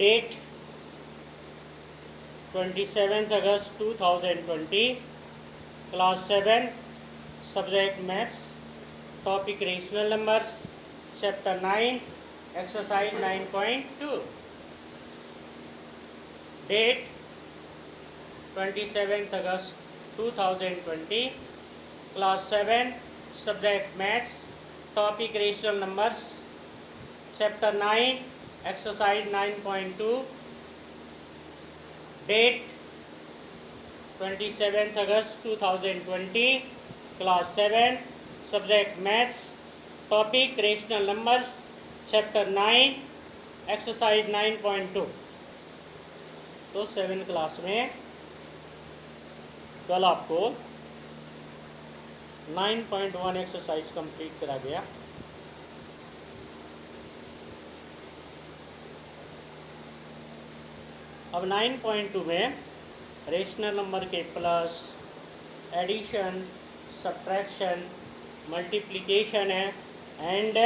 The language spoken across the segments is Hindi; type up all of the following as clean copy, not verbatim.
Date 27 August 2020, class 7, subject maths, topic rational numbers, chapter 9, exercise 9.2। Date 27 August 2020, class 7, subject maths, topic rational numbers, chapter 9, exercise 9.2। Date 27 August 2020, class 7, subject maths, topic rational numbers, chapter 9, exercise 9.2। तो 7 क्लास में कल आपको 9.1 एक्सरसाइज कंप्लीट करा गया। अब 9.2 में रेशनल नंबर के प्लस, एडिशन, सब्ट्रैक्शन, मल्टीप्लिकेशन है एंड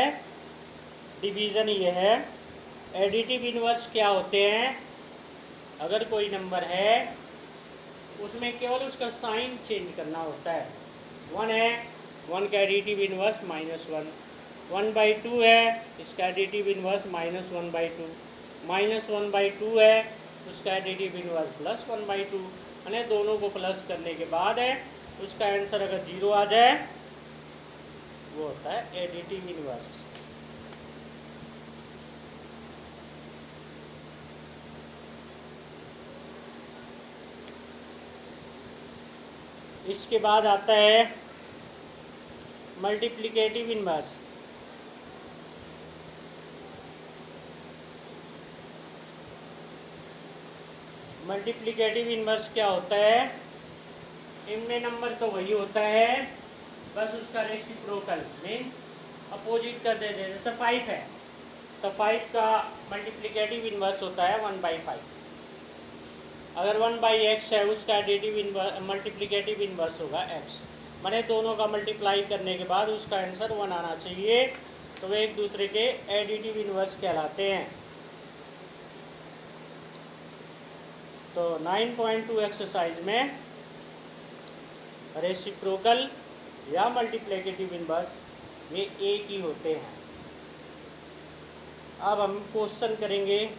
डिवीज़न ये है। एडिटिव इन्वर्स क्या होते हैं? अगर कोई नंबर है उसमें केवल उसका साइन चेंज करना होता है। 1 है, 1 का एडिटिव इन्वर्स -1, 1/2 है, इसका एडिटिव इन्वर्स -1/2, -1/2 है, उसका एडिटिव इन्वर्स +1/2। यानी दोनों को प्लस करने के बाद है उसका आंसर अगर 0 आ जाए वो होता है एडिटिव इन्वर्स। इसके बाद आता है मल्टीप्लिकेटिव इन्वर्स। मल्टीप्लिकेटिव इन्वर्स क्या होता है? इनमें नंबर तो वही होता है, बस उसका रेसिप्रोकल मीन्स अपोजिट कर देते हैं। जैसे 5 है तो 5 का मल्टीप्लिकेटिव इन्वर्स होता है 1/5। अगर 1/x है उसका एडिटिव मल्टीप्लिकेटिव इन्वर्स होगा x। माने दोनों का मल्टीप्लाई करने के बाद उसका आंसर 1 आना चाहिए, तो वे एक दूसरे के एडिटिव इन्वर्स कहलाते हैं। तो 9.2 एक्सरसाइज में रेसिप्रोकल या मल्टीप्लिकेटिव इन्वर्स वे एक ही होते हैं। अब हम क्वेश्चन करेंगे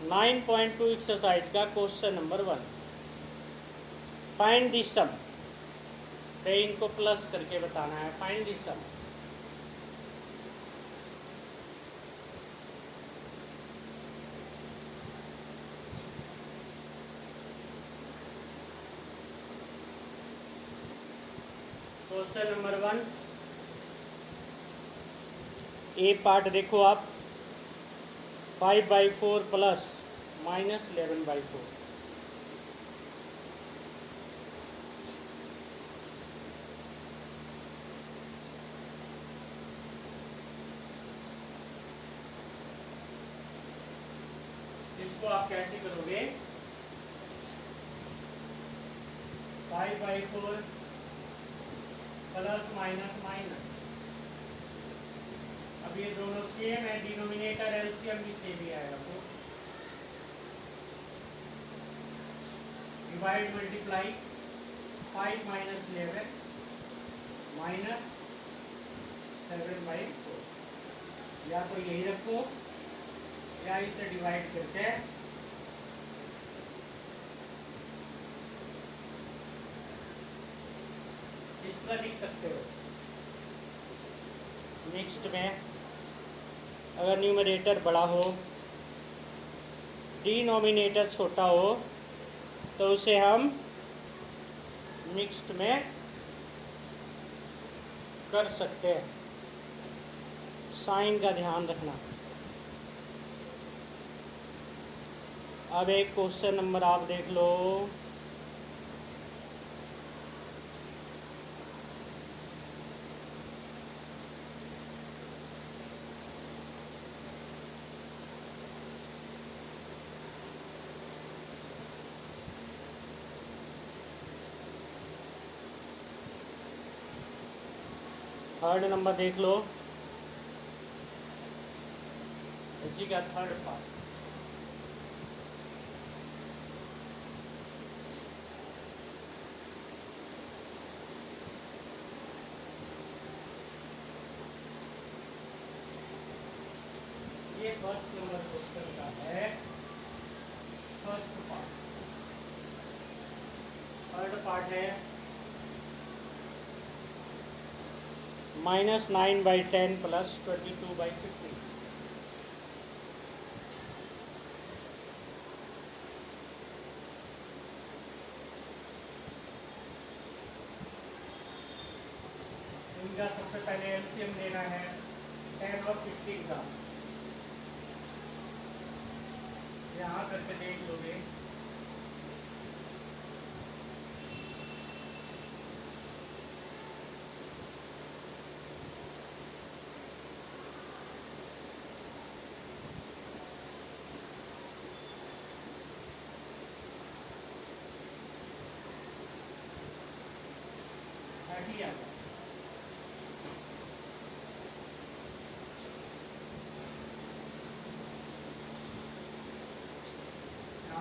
9.2 एक्सरसाइज का question number 1। Find the sum. तो इनको प्लस करके बताना है। Find the sum. Question number 1 A part देखो आप। 5/4 प्लस -11/4। इसको आप कैसे करोगे? 5/4 प्लस माइनस। अब ये दोनों सेम है, डिनोमिनेटर एलसीएम भी सेम ही आएगा। तो डिवाइड मल्टीप्लाई 5 - 11 -7/4। या तो यही रखो या इसे डिवाइड करके इस तरह लिख सकते हो। नेक्स्ट में अगर न्यूमरेटर बड़ा हो, डिनोमिनेटर छोटा हो, तो उसे हम मिक्स्ड में कर सकते हैं। साइन का ध्यान रखना। अब एक क्वेश्चन नंबर आप देख लो। थर्ड नंबर देख लो। इसी का थर्ड पार्ट। ये फर्स्ट नंबर क्वेश्चन का है फर्स्ट पार्ट। थर्ड पार्ट है -9/10 + 22/50। इनका सबसे पहले एलसीएम लेना है 10 और 15 का। यहाँ करके देख लोगे।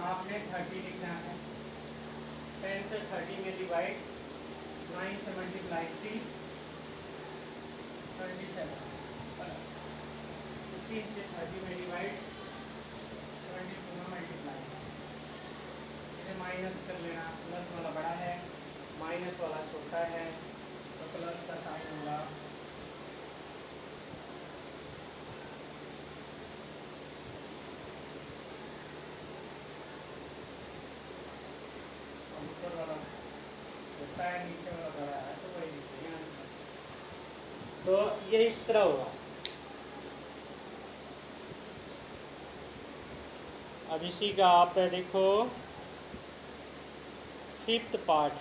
आपने 30 लिखना है। 10 से 30 में डिवाइड, 9 से मल्टीप्लाई 3, 27। 15 से 30 में डिवाइड, 22 में मल्टीप्लाई। इसे माइनस कर लेना। प्लस वाला बड़ा है, माइनस वाला छोटा है, तो प्लस का साइन होगा। ऊपर वाला छोटा है, नीचे वाला बड़ा है, तो वही लिखेंगे आंसर। तो ये इस तरह होगा। अब इसी का आप देखो फिफ्थ पार्ट।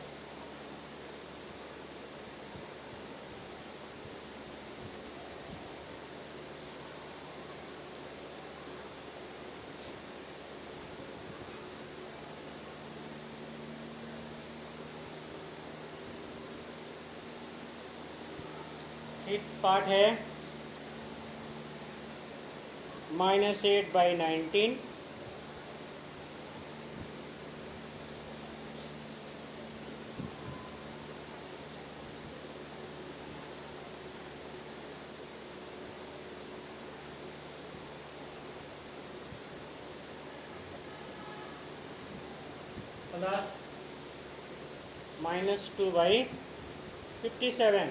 फिफ्थ पार्ट है -8/19 प्लस -2/57।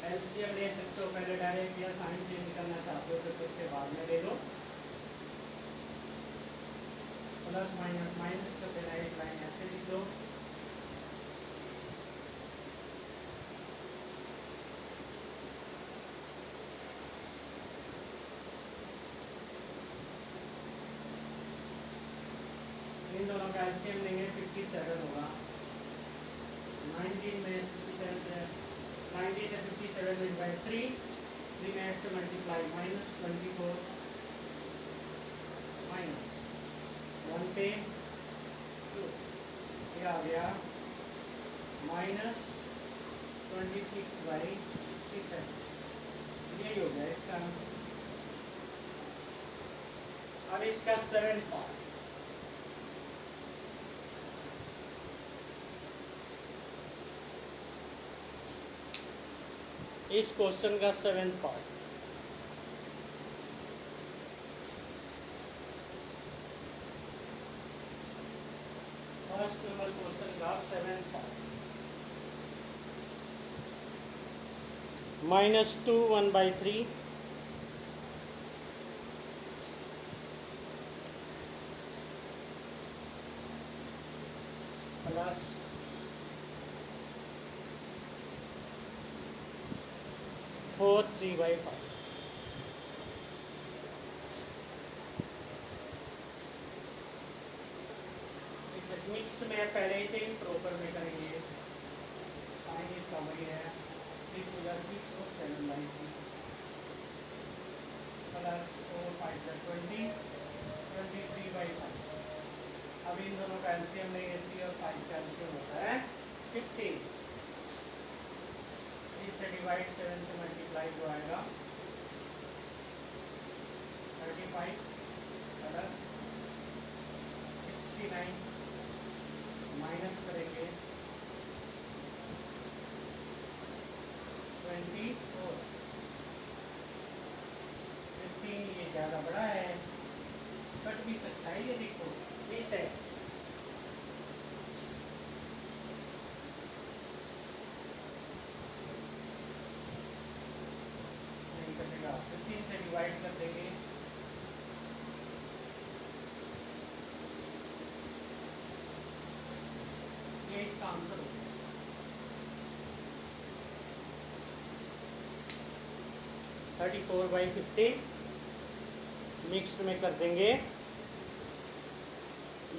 एलसीएम ले सकते हो पहले डायरेक्ट, या साइन चेंज करना चाहते हो तो फिर के बाद में ले लो। प्लस माइनस माइनस कर देना, एक लाइन ऐसे लिख दो। इन दोनों का एलसीएम लेंगे 57 होगा। 19 में 57 से 90 से 57 में बाई 3 में 8 से मल्टीप्लाई, -24 माइनस 1 पे 2, ये आ गया -26/57। यही हो गया इसका आंसर। अब इसका 7th पार्ट। इस क्वेश्चन का 7th part. First number question का 7th पार्ट। -2 1/3 प्लस 4 3/5। मिक्स्ड में पहले से ही प्रॉपर में करेंगे। साइन इसका वही है 3 × 6 और 7/3 प्लस 4 5 20 23/5। अब इन दोनों का एलसीएम लेंगे, 3 और 5 का एलसीएम होता है 15। 3 से डिवाइड 7 से मल्टीप्लाई जो आएगा 25 प्लस 69 माइनस करेंगे 24 15। ये ज़्यादा बड़ा है, कट भी सकता है, ये देखो 20 है। नहीं कटेगा, 15 से डिवाइड कर देंगे। ये इसका आंसर होगा। 34/50 मिक्स्ड में कर देंगे,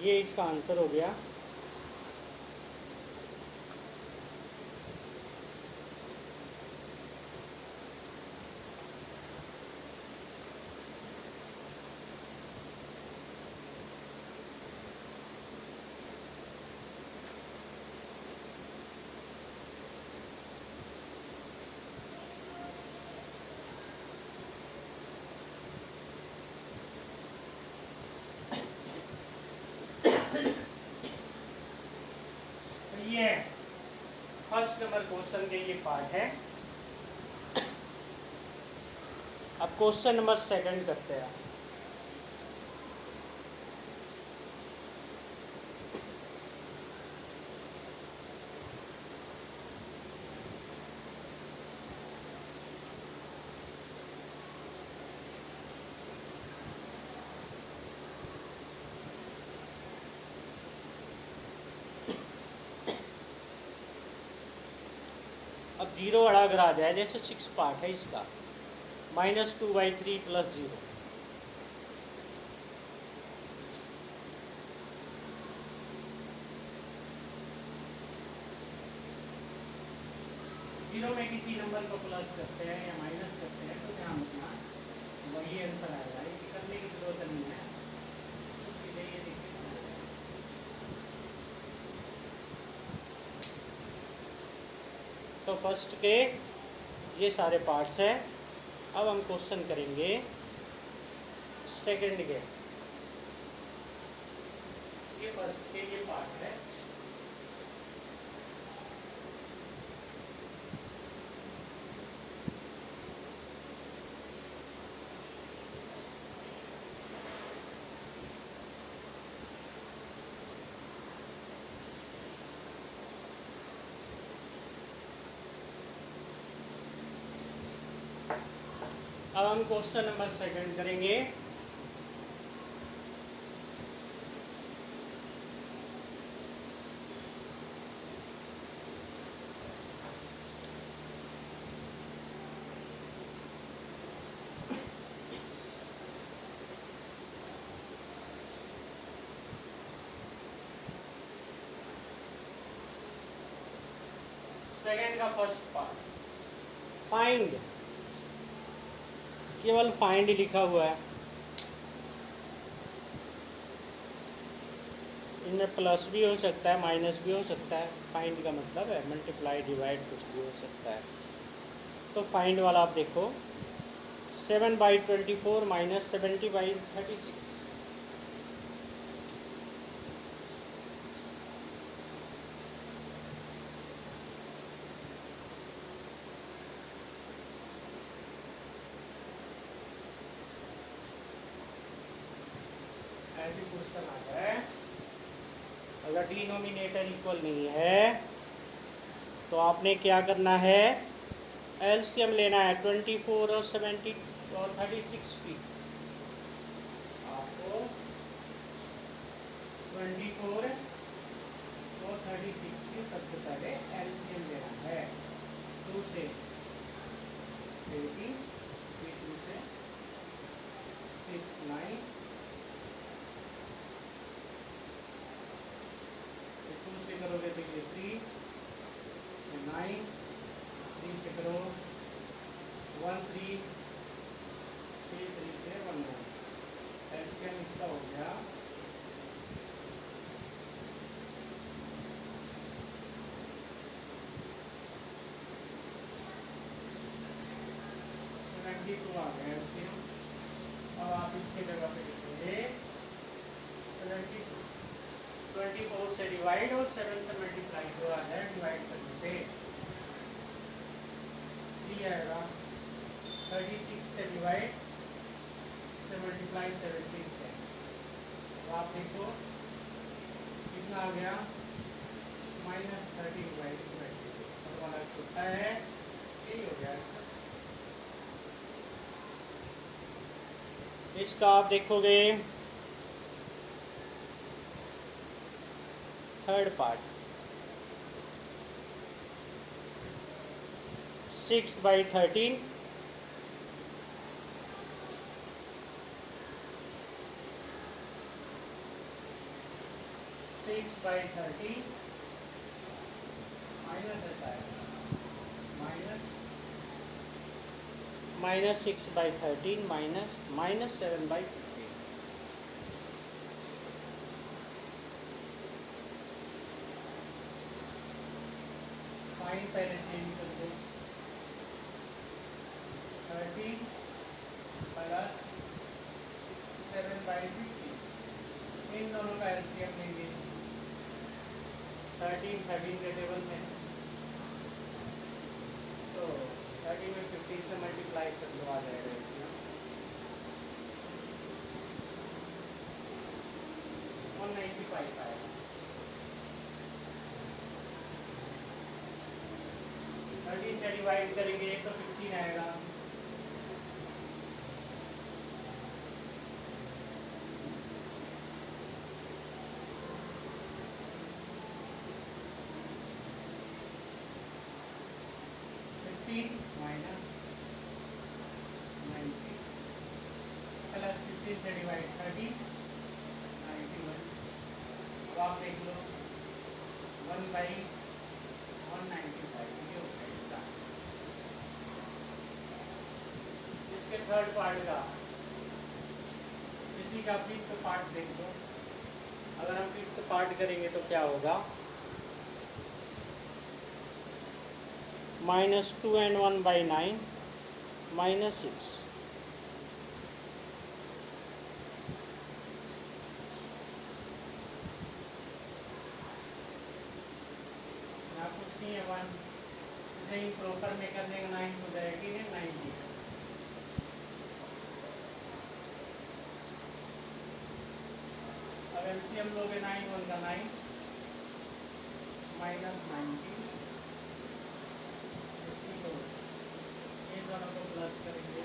ये इसका आंसर हो गया। ये फर्स्ट नंबर क्वेश्चन के ये पार्ट है। अब क्वेश्चन नंबर सेकंड करते हैं। अब जीरो वाला अगर आ जाए, जैसे 6 पार्ट है इसका, -2/3 प्लस 0, जीरो में किसी नंबर को प्लस करते हैं या माइनस करते हैं तो ध्यान रखना वही आंसर आएगा, इसे करने की जरूरत नहीं है, तो सीधे ये देखिए। तो फर्स्ट के ये सारे पार्ट्स हैं। अब हम क्वेश्चन करेंगे सेकंड के। ये फर्स्ट के ये पार्ट है। अब हम क्वेश्चन नंबर सेकंड करेंगे। सेकंड का फर्स्ट पार्ट, फाइंड, केवल फाइंड लिखा हुआ है, इनमें प्लस भी हो सकता है माइनस भी हो सकता है। फाइंड का मतलब है मल्टीप्लाई डिवाइड कुछ भी हो सकता है। तो फाइंड वाला आप देखो, 7/24 माइनस 70/36, ऐसे क्वेश्चन आता है। अगर डिनोमिनेटर इक्वल नहीं है तो आपने क्या करना है, एलसीएम लेना है 24 और 70 और 36 की। आपको 24 और 36 की सबसे पहले एलसीएम लेना है। 2 से 80, 2 से 6 9, 2 से करोगे तो ये 3 9, 3 से करो 1 3, 3 से 1 9। एलसीएम इसका हो गया 72 आ गया एलसीएम। अब आप इसके 24 से डिवाइड और 7 से मल्टीप्लाई जो आ जाए डिवाइड करने पे दिया आएगा 36 से डिवाइड से मल्टीप्लाई 17 से, तो आप देखो कितना आ गया -30/70 और वाला छोटा है, यही हो गया। इसका आप देखोगे third part 6/13 6/13 minus 6/13 minus 7/15। Sign पहले चेंज कर दो, 13 प्लस 7/15, इन दोनों का एलसीएम लेंगे। 13 के टेबल में, तो 30 में 15 से मल्टीप्लाई कर दो, आ जाएगा एलसीएम 195 आएगा। 13 से डिवाइड करेंगे तो 15 आएगा। माइनस 90 प्लस 15 से डिवाइड 30, 91। अब आप देख लो 1/195 ये हो गया इसका। इसके थर्ड पार्ट का, इसी का फिफ्थ पार्ट देख लो। अगर हम फिफ्थ पार्ट करेंगे तो क्या होगा, -2 and 1/9 -6। यहाँ कुछ नहीं है 1, इसे ही प्रॉपर में कर देंगे 9 हो जाएगी 90। अब एलसीएम लोगे 9 1 का 9 -90, ये दोनों को प्लस करेंगे,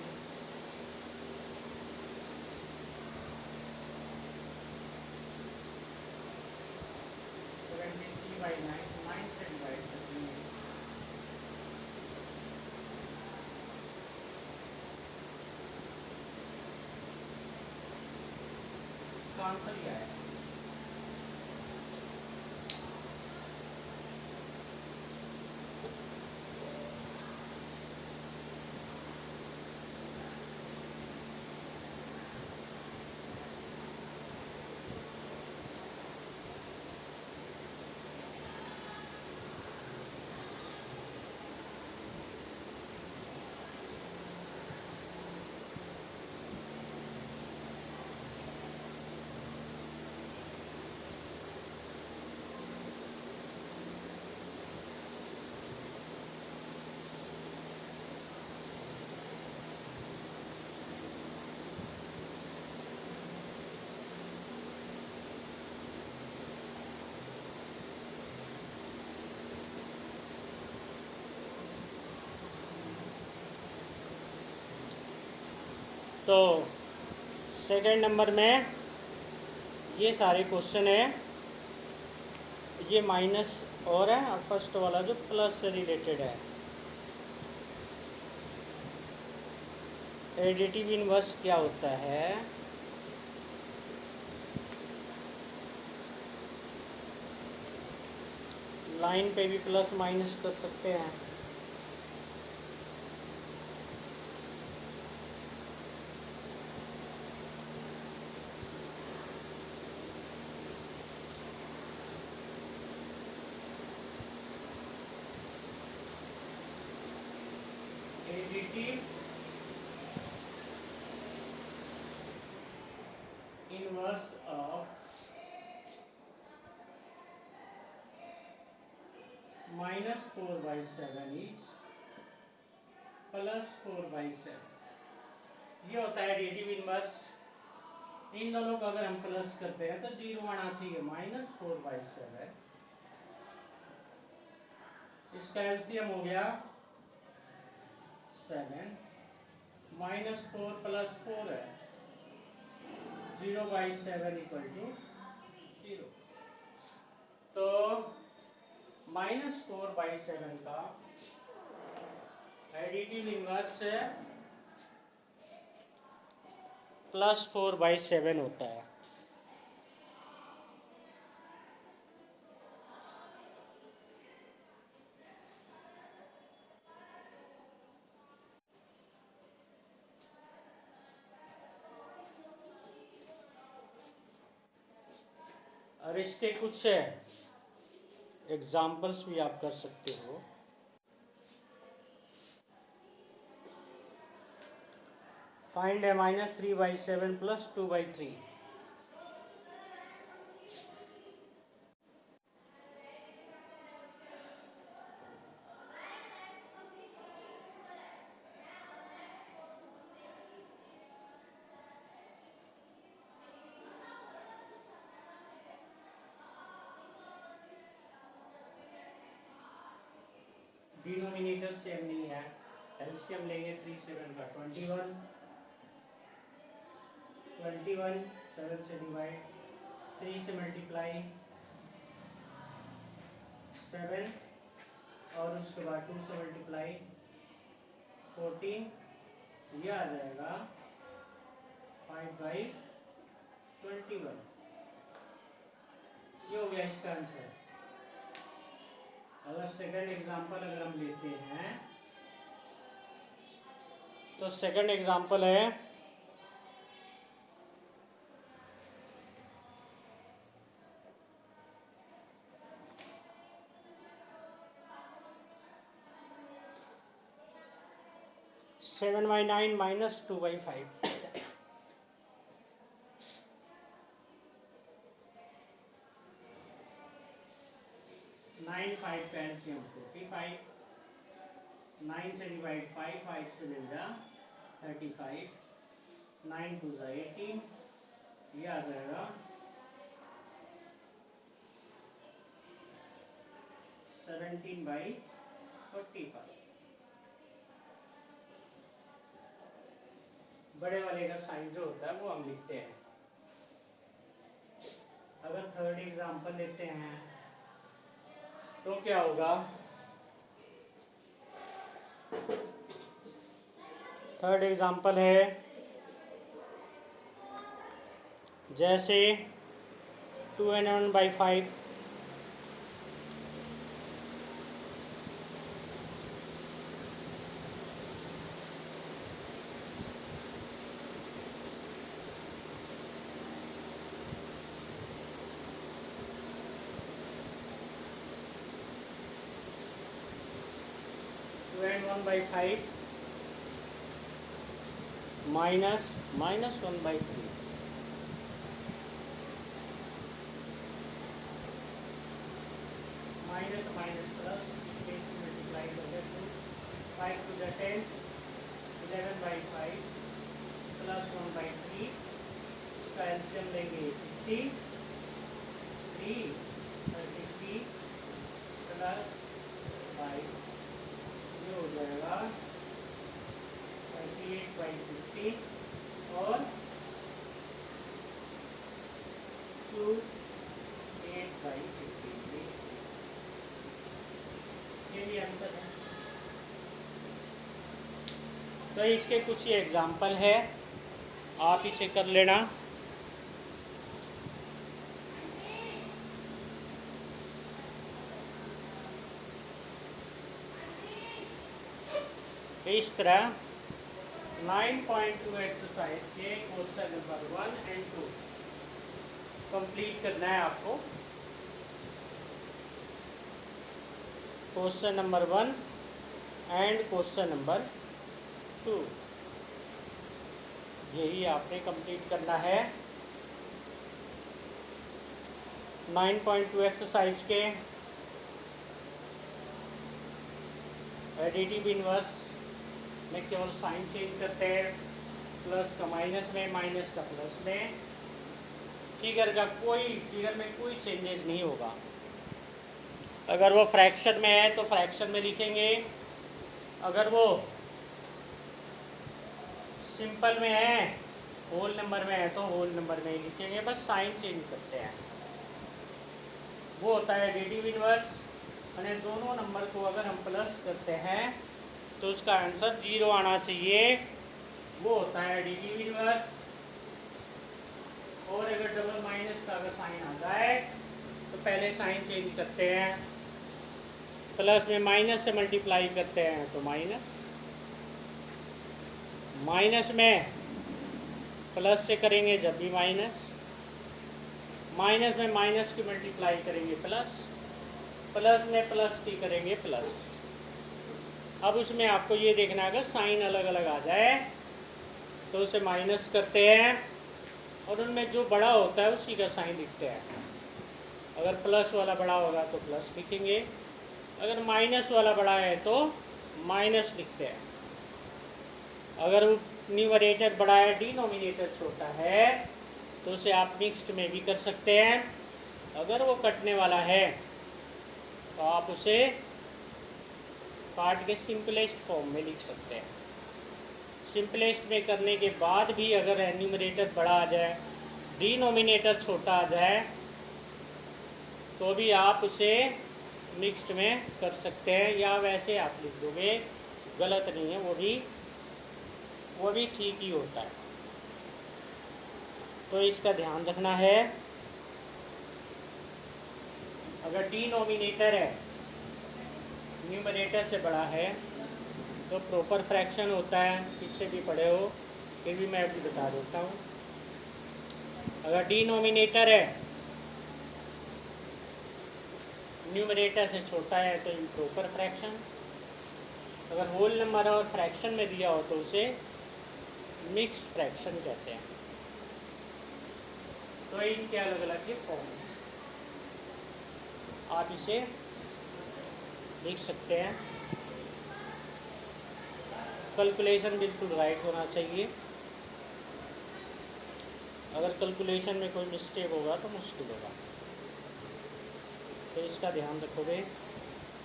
तो 23/9 9 से डिवाइड कर देंगे, इसका आंसर क्या है। तो सेकंड नंबर में ये सारे क्वेश्चन है, ये माइनस और है, और फर्स्ट वाला जो प्लस से रिलेटेड है। एडिटिव इनवर्स क्या होता है, लाइन पे भी प्लस माइनस कर सकते हैं। Additive inverse of -4/7 is +4/7। ये होता है एडिटिव इनवर्स। इन दोनों को अगर हम प्लस करते हैं तो 0 आना चाहिए। -4/7, इसका एलसीएम हो गया 7, -4 + 4 है 0/7 = 0। तो -4/7 का एडिटिव इनवर्स +4/7 होता है। और इसके कुछ एग्जाम्पल्स भी आप कर सकते हो। फाइंड -3/7 + 2/3। डिनोमिनेटर सेम नहीं है। एलसीएम लेंगे 3 7 का 21, 7 से डिवाइड, 3 से मल्टीप्लाई 7, और उसके बाद 2 से मल्टीप्लाई 14, ये आ जाएगा 5/21। ये हो गया इसका आंसर। अगर सेकंड एग्जांपल अगर हम लेते हैं तो सेकंड एग्जांपल है 7/9 - 2/5। 9 5 का एलसीएम 45, 9 से डिवाइड 5, 5 से मिल जा 35, 9 2 जा 18, ये आ जाएगा 17/45। बड़े वाले का साइन जो होता है वो हम लिखते हैं। अगर थर्ड एग्जांपल लेते हैं तो क्या होगा? थर्ड एग्जांपल है जैसे 2n1/5, -1/3 minus minus plus, space multiply कर दे 2, 5 to the 10, 11/5 प्लस 1/3, इसका एलसीएम लेंगे 50, 3 33 प्लस 5, ये हो जाएगा 38/50 और 28/50। ये भी आंसर है। तो इसके कुछ ही एग्जाम्पल है, आप इसे कर लेना। इस तरह 9.2 एक्सरसाइज के क्वेश्चन नंबर 1 और 2 कंप्लीट करना है आपको। Question number 1 and question number 2 यही आपने कंप्लीट करना है। 9.2 एक्सरसाइज के एडिटिव इनवर्स में केवल साइन चेंज करते हैं, प्लस का माइनस में, माइनस का प्लस में। फिगर में कोई चेंजेस नहीं होगा। अगर वो फ्रैक्शन में है तो फ्रैक्शन में लिखेंगे, अगर वो सिंपल में है, होल नंबर में है, तो होल नंबर में ही लिखेंगे, बस साइन चेंज करते हैं। वो होता है एडिटिव इनवर्स। और दोनों नंबर को अगर हम प्लस करते हैं तो उसका आंसर 0 आना चाहिए, वो होता है एडिटिव इनवर्स। और अगर डबल माइनस का अगर साइन आता है तो पहले साइन चेंज करते हैं, प्लस में माइनस से मल्टीप्लाई करते हैं तो माइनस, माइनस में प्लस से करेंगे जब भी माइनस, माइनस में माइनस की मल्टीप्लाई करेंगे प्लस, प्लस में प्लस की करेंगे प्लस। अब उसमें आपको ये देखना है, अगर साइन अलग अलग आ जाए तो उसे माइनस करते हैं, और उनमें जो बड़ा होता है उसी का साइन लिखते हैं। अगर प्लस वाला बड़ा होगा तो प्लस लिखेंगे, अगर माइनस वाला बड़ा है तो माइनस लिखते हैं। अगर न्यूमरेटर बड़ा है, डिनोमिनेटर छोटा है, तो उसे आप मिक्स्ड में भी कर सकते हैं। अगर वो कटने वाला है तो आप उसे काट के सिंपलेस्ट फॉर्म में लिख सकते हैं। सिंपलेस्ट में करने के बाद भी अगर न्यूमरेटर बड़ा आ जाए, डिनोमिनेटर छोटा आ जाए, तो भी आप उसे मिक्स्ड में कर सकते हैं, या वैसे आप लिख दोगे, गलत नहीं है, वो भी ठीक ही होता है। तो इसका ध्यान रखना है। अगर डिनोमिनेटर है, न्यूमरेटर से बड़ा है, तो प्रॉपर फ्रैक्शन होता है, पीछे भी पढ़े हो, फिर भी मैं अभी बता देता हूँ। अगर डिनोमिनेटर है, न्यूमरेटर से छोटा है, तो इम्प्रॉपर फ्रैक्शन। अगर होल नंबर और फ्रैक्शन में दिया हो तो उसे मिक्स्ड फ्रैक्शन कहते हैं। तो इनके अलग अलग ये फॉर्म है, आप इसे लिख सकते हैं। कैलकुलेशन बिल्कुल राइट होना चाहिए, अगर कैलकुलेशन में कोई मिस्टेक होगा तो मुश्किल होगा, तो इसका ध्यान रखोगे।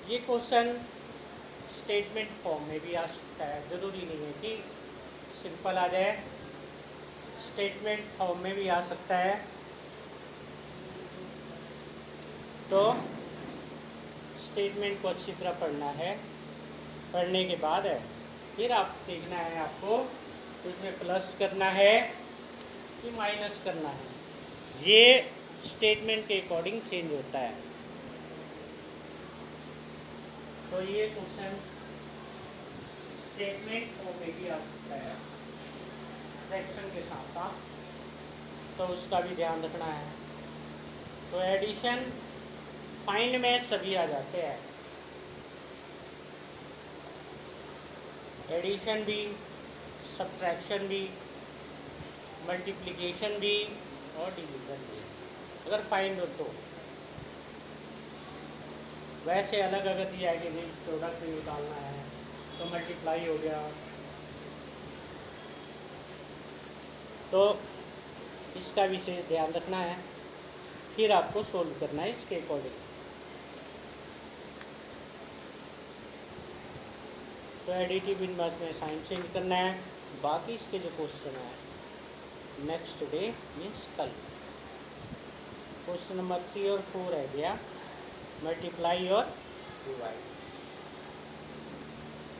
ये क्वेश्चन स्टेटमेंट फॉर्म में भी आ सकता है, ज़रूरी नहीं है कि सिंपल आ जाए, स्टेटमेंट फॉर्म में भी आ सकता है। तो स्टेटमेंट को अच्छी तरह पढ़ना है, पढ़ने के बाद है फिर आप देखना है आपको तो उसमें प्लस करना है कि माइनस करना है, ये स्टेटमेंट के अकॉर्डिंग चेंज होता है। तो ये क्वेश्चन स्टेटमेंट फॉर्म में भी आ सकता है फ्रैक्शन के साथ साथ, तो उसका भी ध्यान रखना है। तो एडिशन फाइंड में सभी आ जाते हैं, एडिशन भी, सब्ट्रैक्शन भी, मल्टीप्लिकेशन भी और डिवीज़न भी, अगर फाइंड हो तो। वैसे अलग अगर दिया है कि नहीं प्रोडक्ट भी निकालना है तो मल्टीप्लाई हो गया, तो इसका विशेष ध्यान रखना है, फिर आपको सोल्व करना है इसके अकॉर्डिंग। तो एडिटिव इनवर्स में साइन चेंज करना है। बाकी इसके जो क्वेश्चन है नेक्स्ट डे मीन्स कल, क्वेश्चन नंबर 3 और 4 है गया, मल्टीप्लाई और डिवाइड,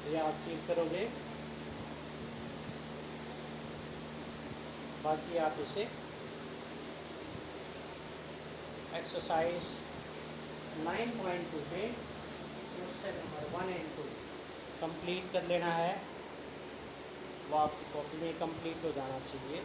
ये आप ठीक करोगे। बाकी आप इसे एक्सरसाइज 9.2 पे क्वेश्चन नंबर 1 और 2 कंप्लीट कर लेना है, वो आपकी कॉपी में कंप्लीट हो जाना चाहिए।